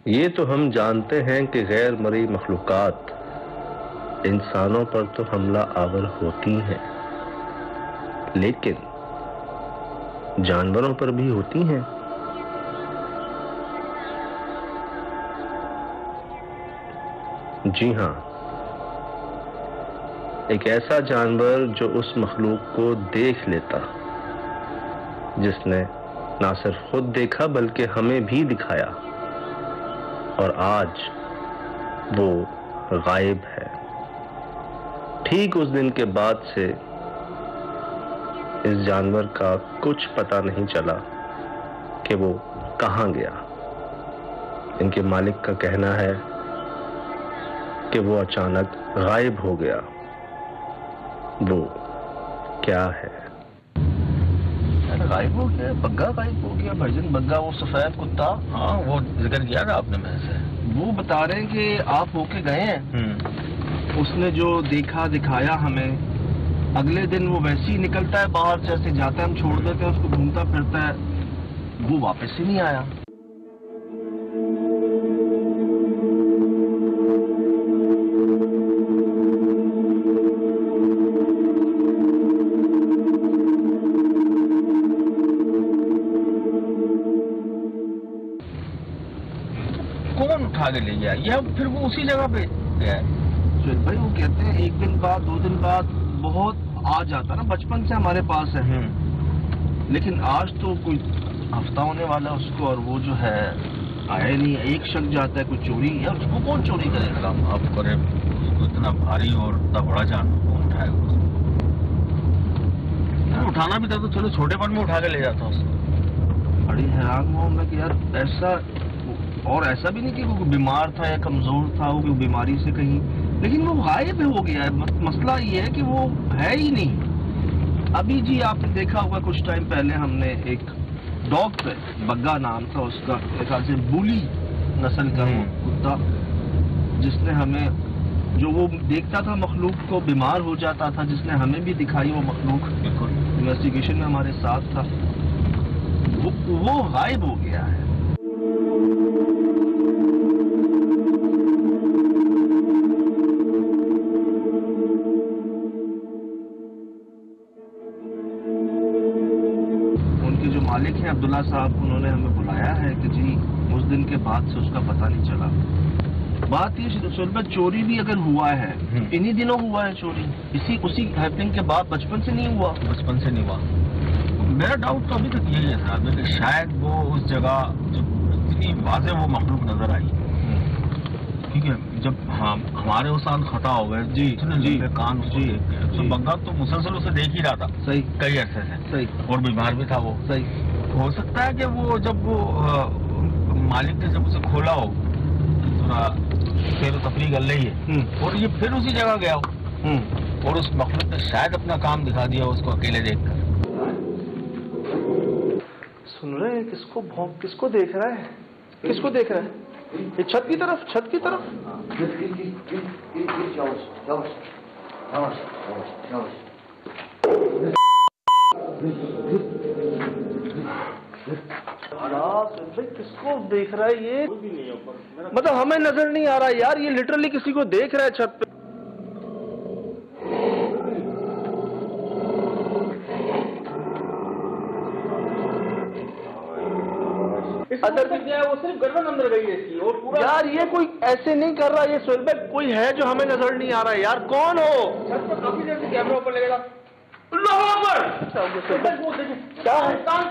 ये तो हम जानते हैं कि गैर मरी मखलूक़ात इंसानों पर तो हमला आवर होती हैं, लेकिन जानवरों पर भी होती हैं। जी हाँ, एक ऐसा जानवर जो उस मखलूक को देख लेता जिसने ना सिर्फ खुद देखा बल्कि हमें भी दिखाया, और आज वो गायब है। ठीक उस दिन के बाद से इस जानवर का कुछ पता नहीं चला कि वो कहाँ गया। इनके मालिक का कहना है कि वो अचानक गायब हो गया। वो क्या है? गायब हो गया, बग्गा गायब हो गया। भाईजान बग्गा, वो सफेद कुत्ता। हाँ, वो जिक्र किया था आपने मेरे से। वो बता रहे हैं कि आप होके गए हैं। उसने जो देखा दिखाया हमें, अगले दिन वो वैसे ही निकलता है बाहर, जैसे जाता है हम छोड़ देते हैं उसको, घूमता फिरता है, वो वापस ही नहीं आया। कौन उठा के ले गया, या फिर वो उसी जगह पे गया है? भाई वो कहते हैं एक दिन बाद, 2 दिन बाद बहुत आ जाता ना, बचपन से हमारे पास है। लेकिन आज तो कोई हफ्ता होने वाला उसको, और वो जो है आया नहीं। एक शक जाता है कोई चोरी, या उसको कौन चोरी करेगा? अब करे, उसको इतना भारी और इतना बड़ा जानवर कौन उठाएगा उसको? उठाना भी था तो चलो छोटेपन में उठा के ले जाता उसको। बड़ी हैरान हुआ मैं कि यार ऐसा, और ऐसा भी नहीं कि वो बीमार था या कमजोर था, वो बीमारी से कहीं, लेकिन वो गायब हो गया है। मसला ये है कि वो है ही नहीं। अभी जी आपने देखा होगा कुछ टाइम पहले हमने एक डॉग पे, बग्गा नाम था उसका, एक ख्याल से बुली नस्ल का वो कुत्ता, जिसने हमें, जो वो देखता था मखलूक को, बीमार हो जाता था, जिसने हमें भी दिखाई वो मखलूक, बिल्कुल इन्वेस्टिगेशन में हमारे साथ था, वो गायब हो गया है। मालिक हैं अब्दुल्ला साहब, उन्होंने हमें बुलाया है कि जी उस दिन के बाद से उसका पता नहीं चला। बात ये सुलभ, चोरी भी अगर हुआ है, इन्हीं दिनों हुआ है चोरी, उसी हैपनिंग के बाद, बचपन से नहीं हुआ। बचपन से नहीं हुआ। मेरा डाउट तो अभी तक यही है साहब कि शायद वो उस जगह जो इतनी वाज़ेह वो मखलूक नजर आई, ठीक है, जब हमारे वो साथ खता हो गए जी, जी कान जी, तो बग्गा तो मुसलसल उसे देख ही रहा था, सही, कई अरसे से, सही, और बीमार भी था वो, सही। हो सकता है कि वो जब वो मालिक ने जब उसे खोला हो, थोड़ा सैर तफरीह कर रही है, और ये फिर उसी जगह गया हो, और उस मखलूक ने शायद अपना काम दिखा दिया उसको अकेले देखकर। सुन रहे हैं किसको देख रहा है? किसको देख रहा है? ये छत की तरफ, छत की तरफ। किसको देख रहा है ये? मतलब हमें नजर नहीं आ रहा यार, ये लिटरली किसी को देख रहा है छत पे। अंदर भी गया, वो सिर्फ गर्दन अंदर गई है इसकी, और पूरा यार ये कोई ऐसे नहीं कर रहा, ये सुलभ कोई है जो हमें नजर नहीं आ रहा है यार, कौन हो? छत पर काफी देर से कैमरा ऊपर लगेगा। अल्लाह अकबर! क्या है? कान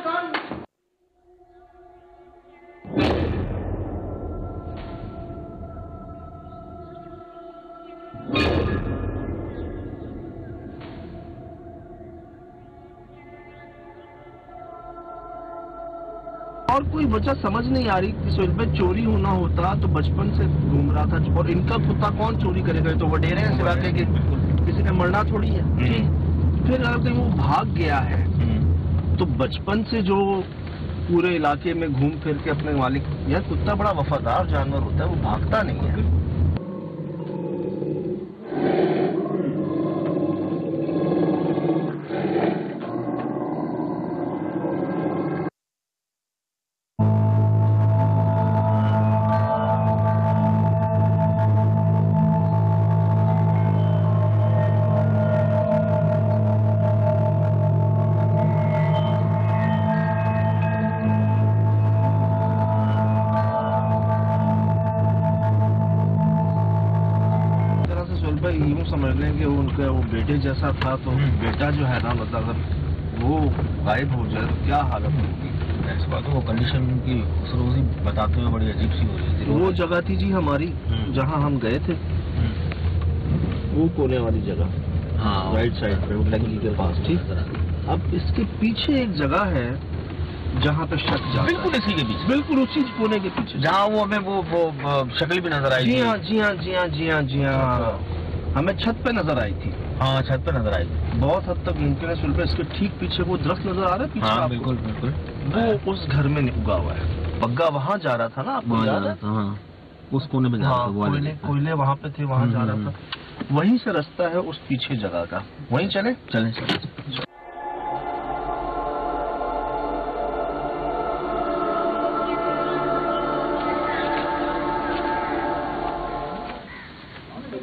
और कोई वजह समझ नहीं आ रही कि सुलभ चोरी होना होता तो बचपन से घूम रहा था, और इनका कुत्ता कौन चोरी करेगा? तो वडेरे हैं सिवा के, किसी ने मरना थोड़ी है। फिर अगर कहीं वो भाग गया है तो बचपन से जो पूरे इलाके में घूम फिर के अपने मालिक, यार कुत्ता बड़ा वफादार जानवर होता है, वो भागता नहीं है। यूं समझ लें कि उनका वो बेटे जैसा था, तो बेटा जो है ना, मतलब अगर वो गायब हो जाए तो क्या हालत होगी। इस बात वो कंडीशन की उस रोज ही बताते हुए बड़ी अजीब सी हो रही थी। वो जगह थी जी हमारी जहाँ हम गए थे, वो कोने वाली जगह, हाँ, राइट साइड पे वो टंकी के पास, ठीक। अब इसके पीछे एक जगह है जहाँ पे शक जाता है, बिल्कुल इसी के पीछे, बिल्कुल उसी कोने के पीछे, जहाँ वो हमें वो शक्ल भी नजर आई। जी हाँ जी हाँ जी हाँ जी हाँ जी हाँ, हमें छत पे नजर आई थी। हाँ, छत पे नजर आई थी। बहुत हद तक मुमकिन है सुन पे, इसके ठीक पीछे वो दरख्त नजर आ रहा है पीछे। हाँ, आपको? बिल्कुल बिल्कुल, वो उस घर में उगा हुआ है। बग्गा वहाँ जा रहा था ना, आपको याद है? हाँ, उस कोने में जा रहा था, कोयले वहाँ पे थे, वहाँ जा रहा था। वहीं से रास्ता है उस पीछे जगह का, वहीं चले चले।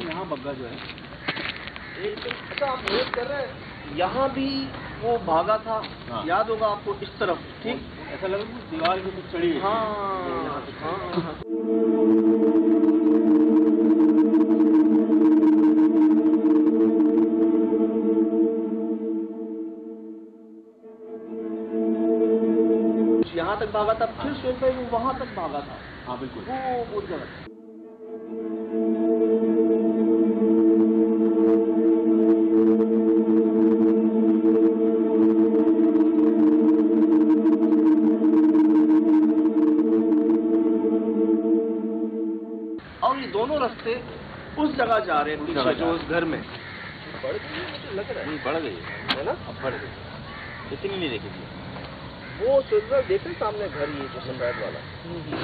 यहाँ बग्गा जो है, एक ऐसा आप नोट कर रहे हैं, यहाँ भी वो भागा था। हाँ। याद होगा आपको, इस तरफ, ठीक, ऐसा लगा कुछ दीवार पे कुछ चढ़ी है। हाँ। यहाँ तक भागा था, फिर सोच भाई वो वहाँ तक भागा था। हाँ बिल्कुल, वो जगह। और ये दोनों रास्ते उस जगह जा रहे हैं पीछे, जो उस घर में बढ़ गई, लग रहा है बढ़ गई है ना, अब बढ़ गई, इतनी नहीं देखी थी। वो सुंदर देखे सामने घर, ये जो सफेद वाला,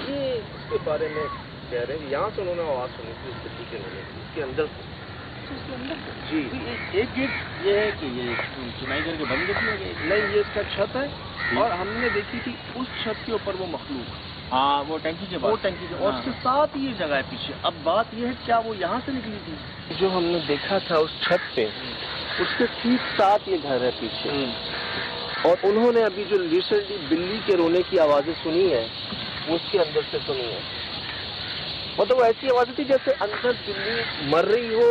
ये इसके बारे में कह रहे हैं। यहाँ से उन्होंने आवाज सुनी थी इसके पीछे नहीं, इसके अंदर जी। एक गेट ये है कि ये चुनाई करके बंद करती है नहीं, ये इसका छत है, और हमने देखी थी उस छत के ऊपर वो मखलूक। हाँ, वो टंकी के पास, वो टंकी के, और उसके साथ ये जगह है पीछे। अब बात ये है, क्या वो यहाँ से निकली थी? जो हमने देखा था उस छत पे, उसके ठीक साथ ये घर है पीछे। और उन्होंने अभी जो रिसेंटली बिल्ली के रोने की आवाजें सुनी है, वो उसके अंदर से सुनी है। मतलब ऐसी आवाजें थी जैसे अंदर बिल्ली मर रही हो,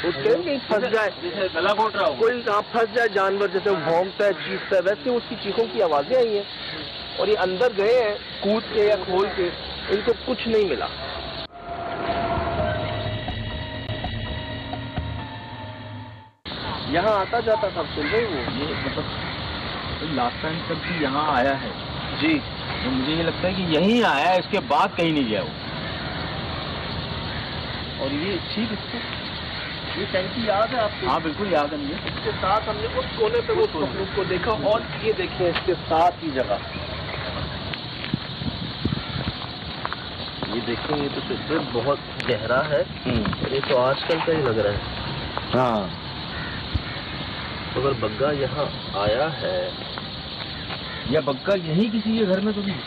उसके कहीं फंस जाए, जैसे गला घोट रहा हो कोई, कहाँ फंस जाए जानवर, जैसे भौंकता है, चीखता है, वैसे उसकी चीखों की आवाजें आई हैं। और ये अंदर गए हैं कूद के या खोल के, इनको कुछ नहीं मिला। यहाँ आता जाता था, सुन रहे वो, ये मतलब लास्ट टाइम तक भी यहाँ आया है जी, तो मुझे ये लगता है कि यहीं आया है, इसके बाद कहीं नहीं गया वो। और ये ठीक, इसको ये टैंकी याद है आपको? हाँ बिल्कुल याद है मुझे। इसके साथ हमने उस कोने पे वो मखलूक को देखा, और ये देखिए इसके साथ ही जगह, ये देखें, ये तो फिर बहुत गहरा है, और ये तो आजकल का ही लग रहा है। हाँ, तो अगर बग्गा यहाँ आया है, या बग्गा यही किसी के घर में तो नहीं,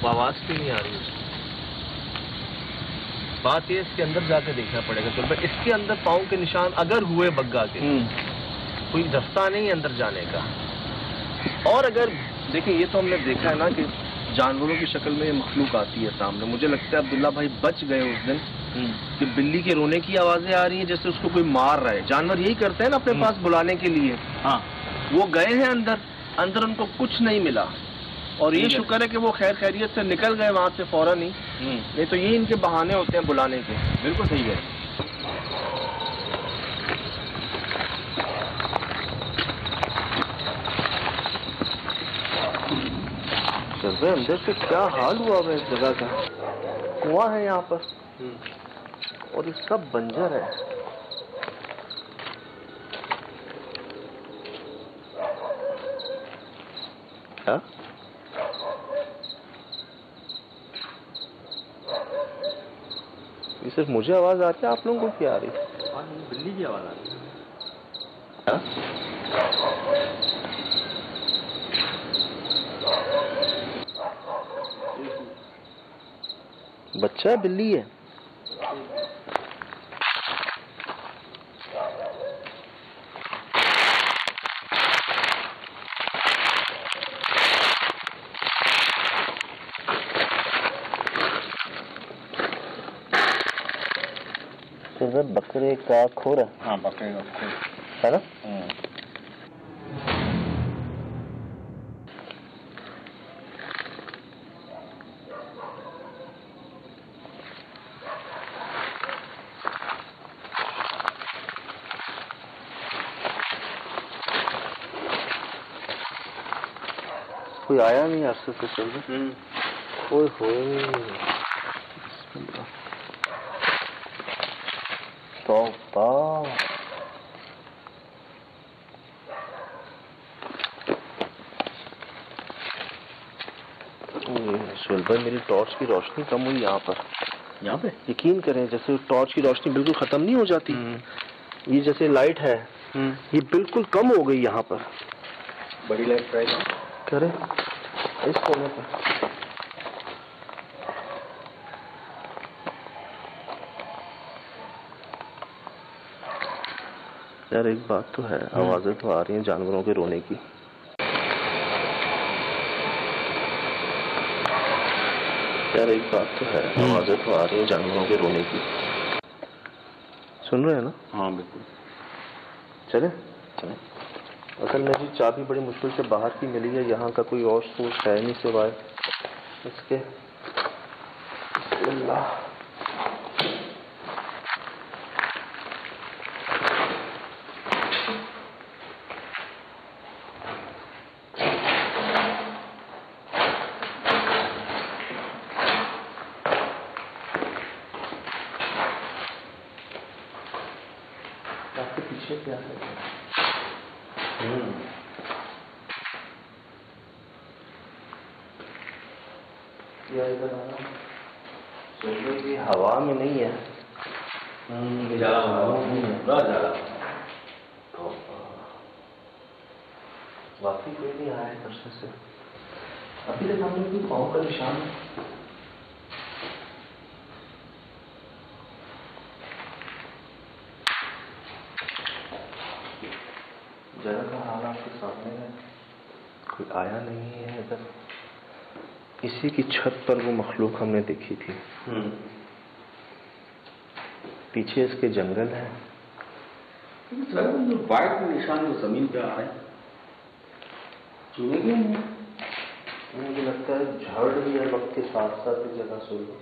आवाज क्यों नहीं आ रही है? बात ये, इसके अंदर जाके देखना पड़ेगा। तो इसके अंदर पाँव के निशान अगर हुए बग्गा के, कोई रास्ता नहीं अंदर जाने का। और अगर देखिए, ये तो हमने देखा है ना कि जानवरों की शक्ल में ये मखलूक आती है सामने। मुझे लगता है अब्दुल्ला भाई बच गए उस दिन कि बिल्ली के रोने की आवाजें आ रही है, जैसे उसको कोई मार रहा है। जानवर यही करते हैं ना अपने पास बुलाने के लिए। हाँ, वो गए हैं अंदर उनको कुछ नहीं मिला, और ये शुक्र है कि वो खैर खैरियत से निकल गए वहां से फौरन ही, नहीं तो ये इनके बहाने होते हैं बुलाने के। बिल्कुल सही है। चल अंदर से क्या हाल हुआ है इस जगह का। कुआं है यहाँ पर, और ये सब बंजर है। क्या? ये सिर्फ मुझे आवाज आती है, आप लोगों को क्या आ रही है? बिल्ली की आवाज आ रही है। बच्चा है, बिल्ली है? बकरे का खोर है। हाँ, बकरे का खोर है ना। कोई आया नहीं आपसे कुछ चल रहा। ओए होए, तौबा। सुहेल भाई, मेरी टॉर्च की रोशनी कम हुई यहाँ पर। यहाँ पे यकीन करें, जैसे टॉर्च की रोशनी बिल्कुल खत्म नहीं हो जाती, ये जैसे लाइट है ये बिल्कुल कम हो गई यहाँ पर। बड़ी लाइट ट्राई करें इस कोने पर। यार एक बात तो है, आवाजें तो आ रही हैं जानवरों के रोने की। यार एक बात तो है, आवाजें तो आ रही हैं जानवरों के रोने की। सुन रहे हैं ना। हाँ बिल्कुल। चले चले। असल में जी चाबी बड़ी मुश्किल से बाहर की मिली है, यहाँ का कोई और सोर्स है नहीं सिवाय इसके। अल्लाह, आपके पीछे क्या है? इधर आना। ये हवा में नहीं है। जाला नहीं है, पूरा जाला। वाकई कोई नहीं आया है तरसे से। अभी तक हमने कोई पाँव का निशान जगह का हाल आपके सामने है। कोई आया नहीं है इधर। इसी की छत पर वो मखलूक हमने देखी थी। पीछे इसके जंगल है। जो वाइट निशान जो जमीन पे आ रहे हैं, चूहे भी नहीं। मुझे लगता है झाड़ भी है वक्त के साथ साथ इस जगह सुन लो।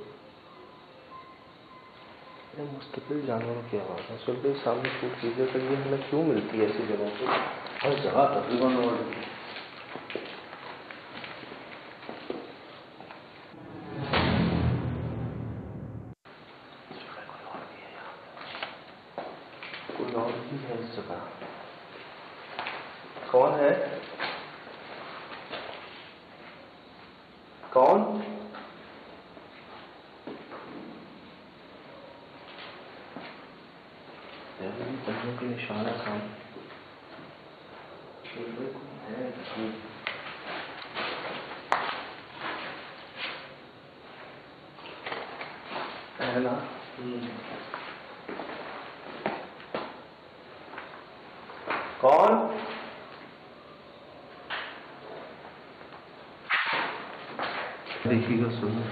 मुस्तकिल जानवरों की आवाज़ है। सुन लो सामने शूट कीजिए तो ये हमें क्यों मिलती है ऐसी जगह पे? हर जगह तकरीबन। और कोई और भी है इस जगह। कौन है? कौन? बच्चों के निशान है सामने। है ना। कौन? देखिएगा सुनो।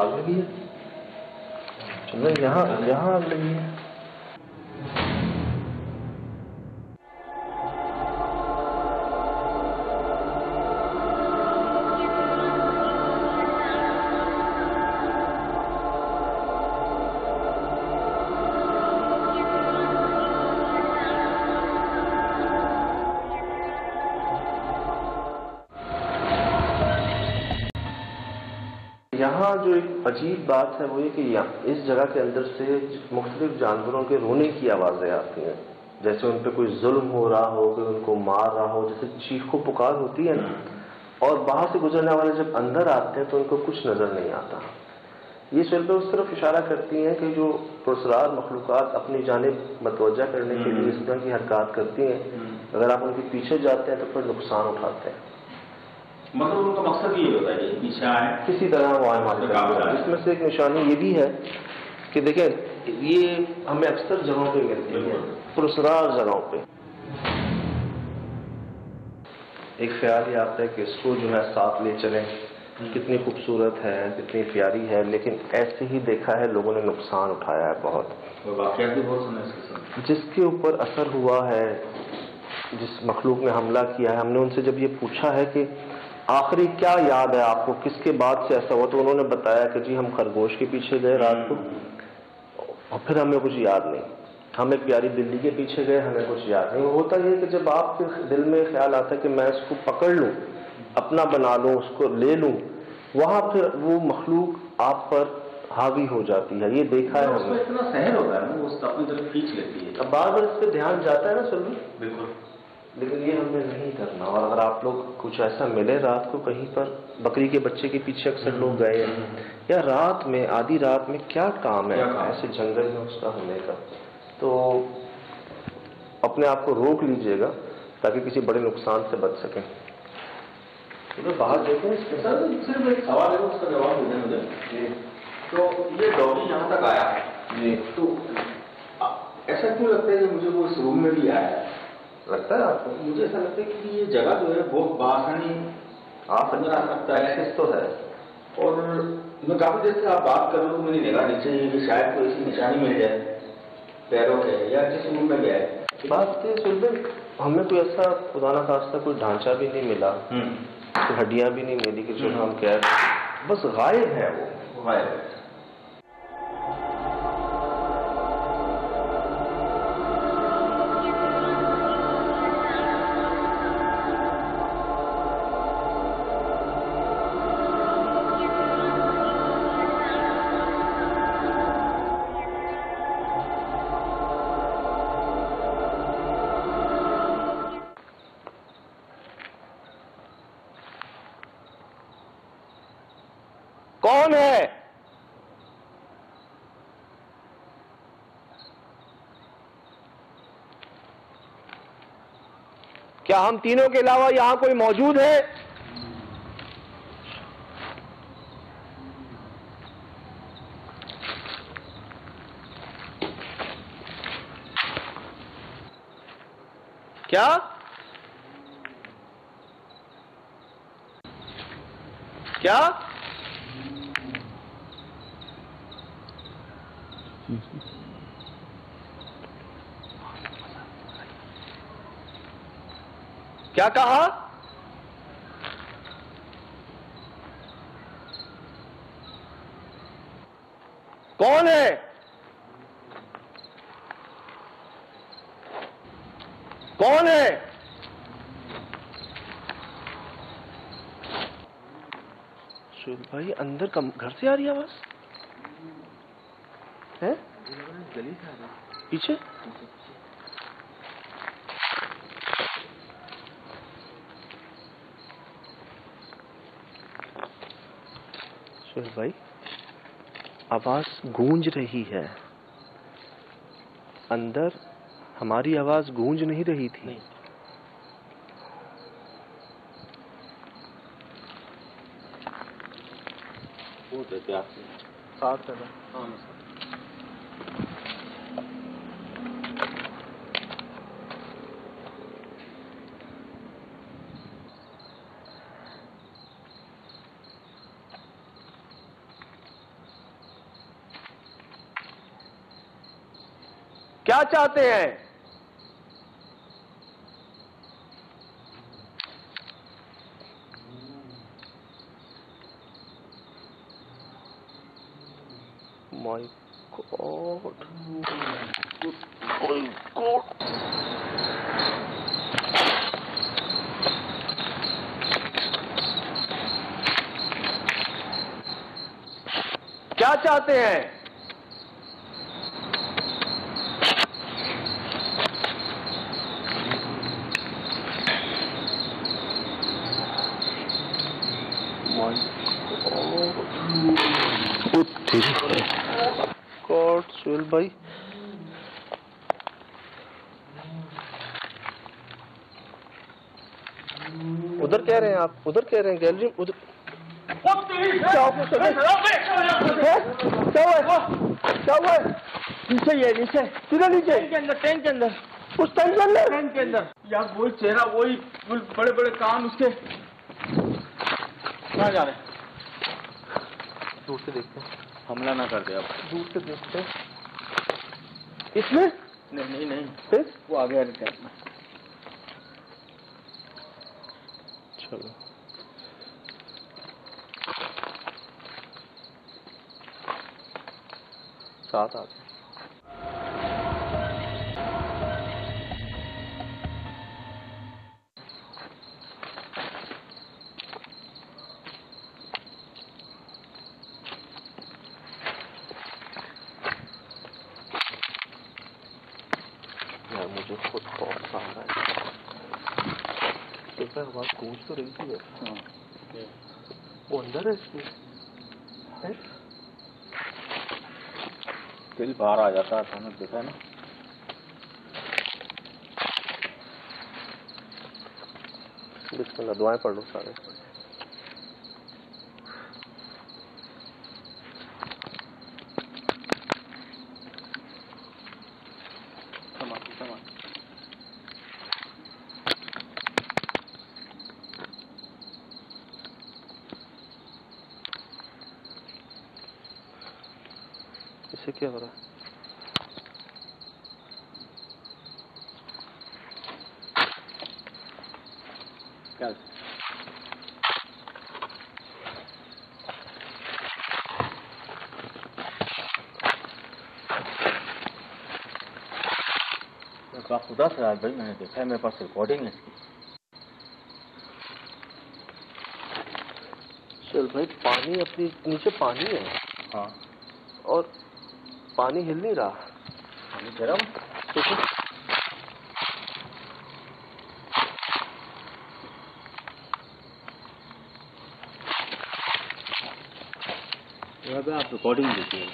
आग लगी है। चलो यहाँ आग लगी है। यहाँ जो एक अजीब बात है वो ये कि इस जगह के अंदर से मुख्तलिफ जानवरों के रोने की आवाज़ें आती हैं, जैसे उन पर कोई जुल्म हो रहा हो, कोई उनको मार रहा हो, जैसे चीखो पुकार होती है ना। और बाहर से गुजरने वाले जब अंदर आते हैं तो उनको कुछ नज़र नहीं आता। ये सुल्फ़े उस तरफ इशारा करती हैं कि जो पुरस्रार मखलूक़ात अपनी जानिब मतवज्जा करने के लिए इस तरह की हरकत करती हैं, अगर आप उनके पीछे जाते हैं तो फिर नुकसान उठाते हैं। मतलब उनका मकसद ये होता है कि पीछे आए, किसी तरह वो आए हमारे। इसमें से एक निशानी ये भी है कि देखें ये हमें अक्सर जगहों पे मिलती है, पुरस्कार जगहों पे। एक ख्याल ही आता है कि इसको जो है साथ ले चलें, कितनी खूबसूरत है, कितनी प्यारी है, लेकिन ऐसे ही देखा है लोगों ने नुकसान उठाया है बहुत। वाक़यात भी बहुत सुने इसके साथ। जिसके ऊपर असर हुआ है, जिस मखलूक ने हमला किया है, हमने उनसे जब ये पूछा है कि आखिरी क्या याद है आपको, किसके बाद से ऐसा हुआ, तो उन्होंने बताया कि जी हम खरगोश के पीछे गए रात को और फिर हमें कुछ याद नहीं, हम एक प्यारी बिल्ली के पीछे गए, हमें कुछ याद नहीं। होता यह कि जब आपके दिल में ख्याल आता है कि मैं इसको पकड़ लूँ, अपना बना लूँ, उसको ले लूँ, वहाँ फिर वो मखलूक आप पर हावी हो जाती है। ये देखा है हमने। इतना सहर होता है ना, वो उसको अपनी तरफ खींच लेती है। अब बार बार इस पर ध्यान जाता है ना सुल्तान, बिल्कुल, लेकिन ये हमें नहीं करना। और अगर आप लोग कुछ ऐसा मिले रात को कहीं पर, बकरी के बच्चे के पीछे अक्सर लोग गए हैं, या रात में आधी रात में क्या काम है ऐसे जंगल में उसका होने का, तो अपने आप को रोक लीजिएगा ताकि किसी बड़े नुकसान से बच सकें। तो बाहर देखें इसके सर, सिर्फ एक सवाल है, उसका जवाब देना मुझे। तो ये डॉगी यहाँ तक आया जी, तो ऐसा क्यों लगता है कि मुझे वो इस रूम में भी आया है? लगता है आपको? मुझे ऐसा लगता है कि ये जगह जो है बहुत बासानी आप अंदर आ सकता है, एक्सेस तो है। और मैं काफी देर से आप बात कर रहे हो तो मेरी निगाह नीचे है कि शायद कोई ऐसी निशानी मिल जाए पैरों के, या किस रूम में गया है। बात सुल्तान, हमें कोई ऐसा खुदा ना खास्ता कोई ढांचा भी नहीं मिला, तो हड्डियां भी नहीं मिली कि जो हम कह, बस गायब है, वो गायब है। कौन है? क्या हम तीनों के अलावा यहां कोई मौजूद है? क्या? क्या? क्या कहा? कौन है? कौन है? शुभ भाई, अंदर घर से आ रही आवाज है? गली से आ रही पीछे? शुभ भाई, आवाज गूंज रही है, अंदर हमारी आवाज गूंज नहीं रही थी। नहीं। वो देते आपसे 60 का। हाँ, क्या चाहते हैं? माय गॉड, माय गॉड, क्या चाहते हैं? गॉड सुहेल भाई, उधर कह रहे हैं आप, उधर कह रहे हैं गैलरी उधर। क्या हुआ? क्या हुआ है? नीचे ही है, नीचे सीधा नीचे टैंक के अंदर, टैंक के अंदर, उस टैंक के अंदर। टैंक के अंदर यार, वही चेहरा, वही बड़े बड़े कान उसके। कहाँ जा रहे हैं? दूर से देखते हैं, हमला ना कर दे अब। दूर से देखते हैं। इसमें नहीं नहीं, फिर वो आ गया टैंक में। चलो साथ आते हैं। यार मुझे खुद खौफ सा आ रहा है। एक बार आवाज गूंज तो रही थी वैसे। वो अंदर है इसमें है? दिल बाहर आ जाता है अचानक, देखा है ना। बिस्मिल्लाह, दुआएं पढ़ लो सारे। इससे क्या हो रहा है? क्या? खुदा से आज भाई मैंने देखा है, मेरे पास रिकॉर्डिंग है इसकी। चल भाई, पानी अपनी नीचे पानी है। हाँ, और पानी हिल नहीं रहा। पानी गर्म। आप रिकॉर्डिंग देखिए।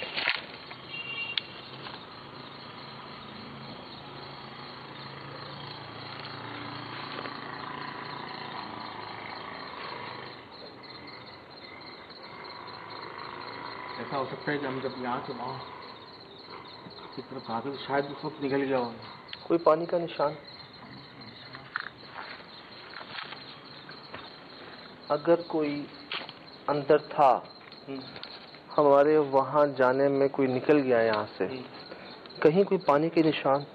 ऐसा हो सकता है कि हम जब यहाँ से वहाँ की तरफ आगे तो शायद उस वक्त निकल गया हो। कोई पानी का निशान? अगर कोई अंदर था, हमारे वहां जाने में कोई निकल गया यहाँ से, कहीं कोई पानी के निशान?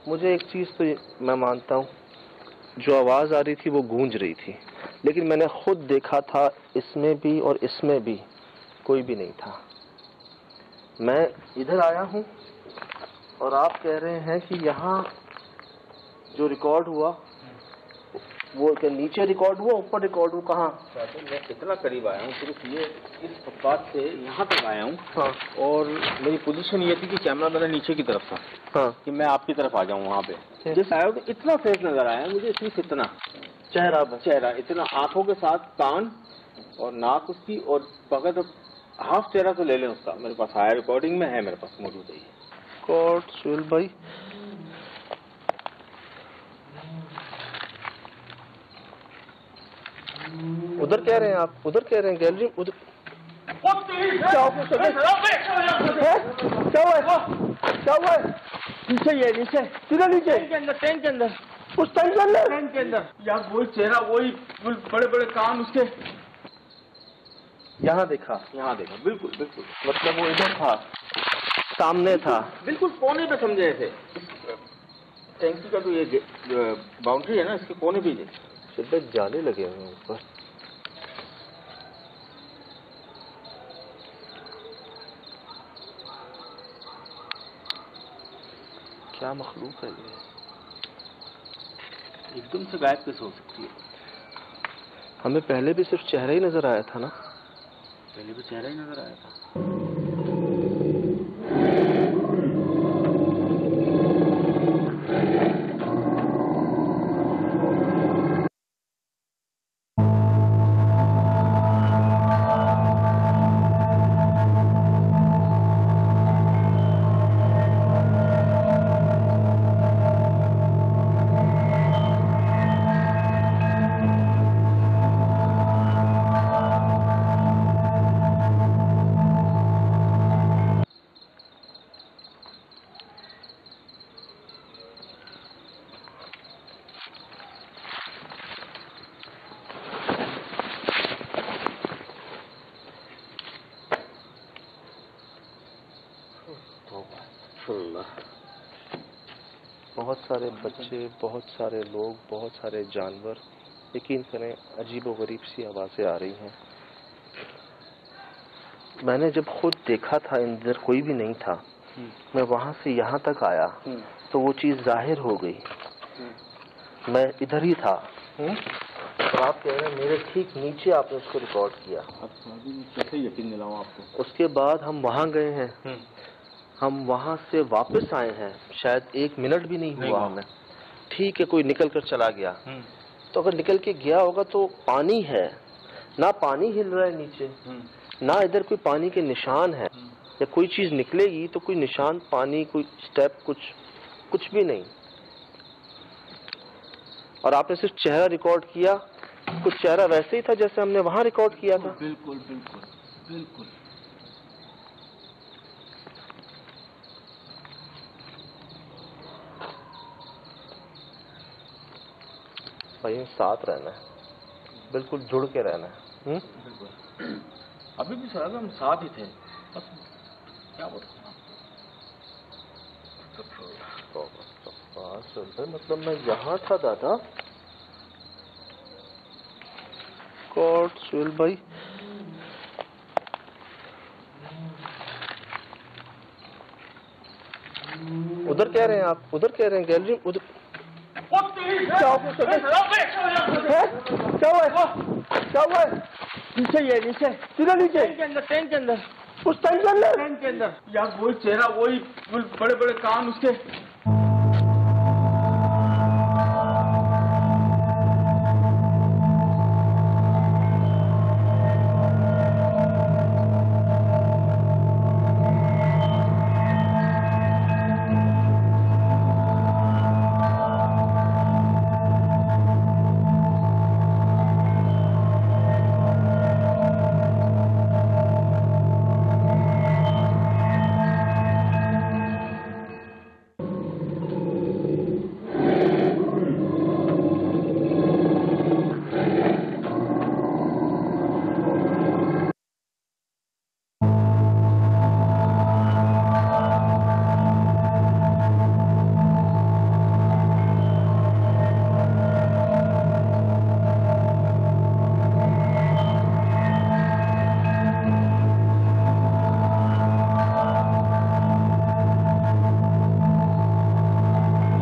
मुझे एक चीज तो मैं मानता हूँ, जो आवाज आ रही थी वो गूंज रही थी, लेकिन मैंने खुद देखा था इसमें भी और इसमें भी कोई भी नहीं था। मैं इधर आया हूँ और आप कह रहे हैं कि यहाँ जो रिकॉर्ड हुआ वो क्या नीचे रिकॉर्ड हुआ, ऊपर रिकॉर्ड हुआ? कहाँ? मैं कितना करीब आया हूँ, सिर्फ ये इस फुटपाथ से यहाँ तक आया हूँ। हाँ। और मेरी पोजीशन ये थी कि कैमरा मेरा नीचे की तरफ था। हाँ। कि मैं आपकी तरफ आ जाऊँ वहाँ पे। जैसे आया तो इतना फेस नजर आया मुझे, सिर्फ इतना चेहरा इतना, आंखों के साथ कान और नाक उसकी, और अगर हाफ चेहरा तो ले लें उसका, मेरे पास आया, रिकॉर्डिंग में है, मेरे पास मौजूद है। रिकॉर्ड सुहेल भाई, उधर कह रहे हैं आप, उधर कह रहे हैं गैलरी उधर। क्या हुआ है? नीचे ही है, नीचे सीधा नीचे टैंक के अंदर, टैंक के अंदर, उस टैंक के अंदर। टैंक के अंदर यार, वही चेहरा, वही बड़े बड़े कान उसके। यहाँ देखा बिल्कुल बिल्कुल। मतलब वो इधर था, सामने था, बिल्कुल कोने पे समझे ऐसे। टैंकी का तो ये बाउंड्री है ना, इसके कोने पे शिद्दत जाने लगे हुए हैं ऊपर। क्या मखलूक है ये? एकदम से गायब कैसे हो सकती है? हमें पहले भी सिर्फ चेहरा ही नजर आया था ना। पहले भी चेहरा ही नजर आया था। अस्तगफुरुल्लाह। बहुत सारे बच्चे, बहुत सारे लोग, बहुत सारे जानवर, यकीन करें अजीबोगरीब सी आवाज़ें आ रही हैं। मैंने जब खुद देखा था अंदर कोई भी नहीं था, मैं वहां से यहाँ तक आया तो वो चीज़ जाहिर हो गई। मैं इधर ही था और आप कह रहे हैं मेरे ठीक नीचे आपने उसको रिकॉर्ड किया। कैसे यकीन दिलाऊं आपको? उसके बाद हम वहाँ गए हैं, हम वहाँ से वापस आए हैं, शायद 1 मिनट भी नहीं हुआ हमें। ठीक है, कोई निकल कर चला गया, तो अगर निकल के गया होगा तो पानी है ना, पानी हिल रहा है नीचे ना, इधर कोई पानी के निशान है, या कोई चीज निकलेगी तो कोई निशान, पानी, कोई स्टेप, कुछ भी नहीं। और आपने सिर्फ चेहरा रिकॉर्ड किया, कुछ चेहरा वैसे ही था जैसे हमने वहां रिकॉर्ड किया था। बिल्कुल बिल्कुल बिल्कुल। भाई साथ रहना है, बिल्कुल जुड़ के रहना है। अभी भी सर हम साथ ही थे, बस क्या बताऊं आपको। मतलब मैं यहाँ था दादा। गॉड सुहेल भाई, उधर कह रहे हैं आप, उधर कह रहे हैं गैलरी उधर। क्या हुआ? नीचे ये नीचे, सीधा नीचे टैंक के अंदर उस टाइम के अंदर। टैंक के अंदर यार, वही चेहरा, वही बड़े बड़े कान उसके।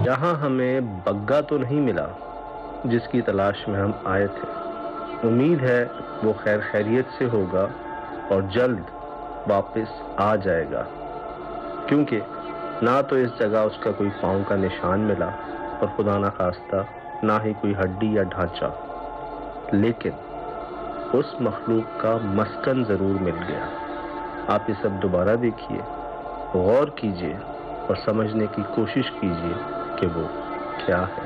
यहाँ हमें बग्गा तो नहीं मिला जिसकी तलाश में हम आए थे। उम्मीद है वो खैर खैरियत से होगा और जल्द वापस आ जाएगा, क्योंकि ना तो इस जगह उसका कोई पाँव का निशान मिला और खुदा ना खास्ता ना ही कोई हड्डी या ढांचा, लेकिन उस मखलूक का मस्कन जरूर मिल गया। आप ये सब दोबारा देखिए, गौर कीजिए और समझने की कोशिश कीजिए कि वो क्या है।